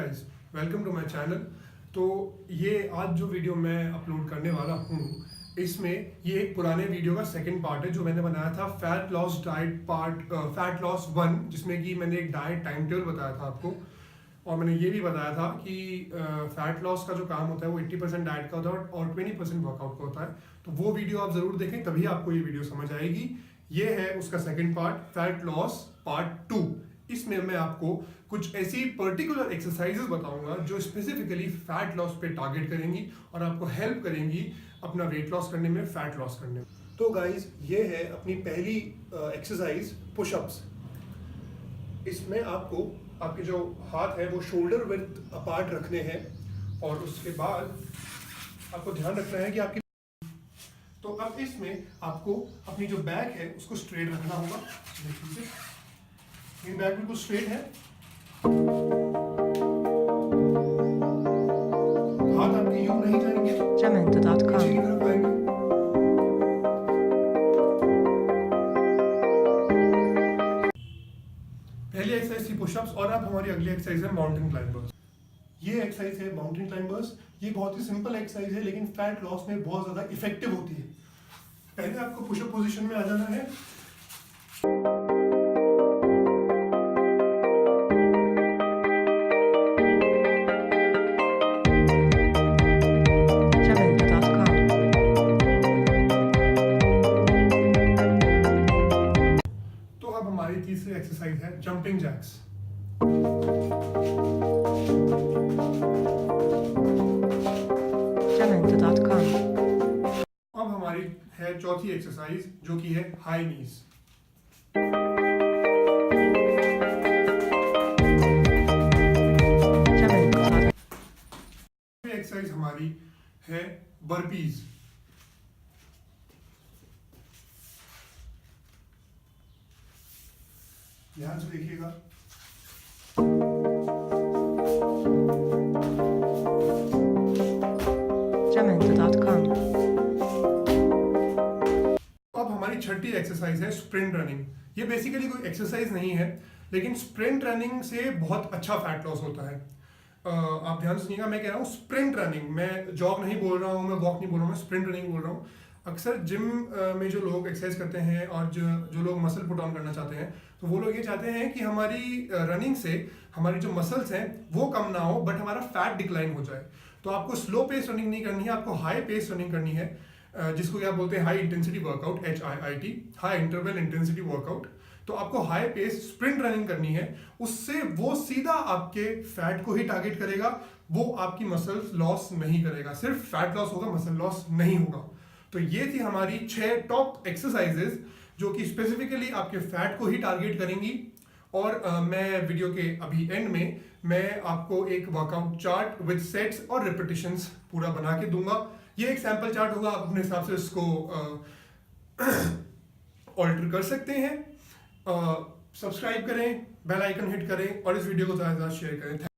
Guys, welcome to my channel. तो ये आज जो वीडियो मैं अपलोड करने वाला हूँ, इसमें ये एक पुराने वीडियो का सेकंड पार्ट है जो मैंने बनाया था fat loss diet fat loss 1, जिसमें कि मैंने एक डाइट टाइम टेबल बताया था आपको। और मैंने ये भी बताया था कि फैट लॉस का जो काम होता है वो 80% डाइट का होता है और 20% वर्कआउट का होता है। तो वो वीडियो आप ज़रूर देखें, तभी आपको ये वीडियो समझ आएगी। ये है उसका second part, fat loss part 2। इसमें मैं आपको कुछ ऐसी पर्टिकुलर एक्सरसाइजेस बताऊंगा जो स्पेसिफिकली फैट लॉस पे टारगेट करेंगी और आपको हेल्प करेंगी अपना वेट लॉस करने में, फैट लॉस करने में। तो गाइज, ये है अपनी पहली एक्सरसाइज, पुशअप्स। इसमें आपको आपके जो हाथ है वो शोल्डर विड्थ अपार्ट रखने हैं और उसके बाद आपको ध्यान रखना है कि आपकी तो अब इसमें आपको अपनी जो बैक है उसको स्ट्रेट रखना होगा। देखिए मेरी बैक बिल्कुल स्ट्रेट है, हाथ आपके यूं नहीं जाएंगे, Jamendo.com पीछे की तरफ आएंगे। पहली एक्सरसाइज थी पुशअप्स और अब हमारी अगली एक्सरसाइज है माउंटेन क्लाइंबर्स। ये एक्सरसाइज है माउंटेन क्लाइंबर्स। ये बहुत ही सिंपल एक्सरसाइज है लेकिन फैट लॉस में बहुत ज्यादा इफेक्टिव होती है। पहले आपको पुशअप पोजीशन में आ जाना है। Jamendo.com तो अब हमारी तीसरी एक्सरसाइज है जंपिंग जैक्स। Jamendo.com अब हमारी है चौथी एक्सरसाइज जो कि है हाई नीज। Jamendo.com एक्सरसाइज हमारी है बर्पीज। ध्यान से देखिएगा। Jamendo.com अब हमारी छठी एक्सरसाइज है स्प्रिंट रनिंग। ये बेसिकली कोई एक्सरसाइज नहीं है लेकिन स्प्रिंट रनिंग से बहुत अच्छा फैट लॉस होता है। आप ध्यान से सुनिएगा, मैं कह रहा हूँ स्प्रिंट रनिंग, मैं जॉग नहीं बोल रहा हूँ, मैं वॉक नहीं बोल रहा हूँ, मैं स्प्रिंट रनिंग बोल रहा हूँ। अक्सर जिम में जो लोग एक्सरसाइज करते हैं और जो लोग मसल पुट ऑन करना चाहते हैं, तो वो लोग ये चाहते हैं कि हमारी रनिंग से हमारी जो मसल्स हैं वो कम ना हो बट हमारा फैट डिक्लाइन हो जाए। तो आपको स्लो पेस रनिंग नहीं करनी है, आपको हाई पेस रनिंग करनी है, जिसको क्या बोलते हैं high intensity workout, HIIT, high interval intensity workout. तो आपको हाई पेस स्प्रिंट रनिंग करनी है, उससे वो सीधा आपके फैट को ही टारगेट करेगा, वो आपकी मसल लॉस नहीं करेगा, सिर्फ फैट लॉस होगा, मसल लॉस नहीं होगा। तो ये थी हमारी 6 टॉप एक्सरसाइजेस जो कि स्पेसिफिकली आपके फैट को ही टारगेट करेंगी। और मैं वीडियो के अभी एंड में मैं आपको एक वर्कआउट चार्ट विद सेट्स और रिपीटिशंस पूरा बना के दूंगा। ये एक सैंपल चार्ट होगा, आप अपने हिसाब से इसको ऑल्टर कर सकते हैं। सब्सक्राइब करें, बेल आइकन हिट करें और इस वीडियो को ज़्यादा से ज़्यादा शेयर करें।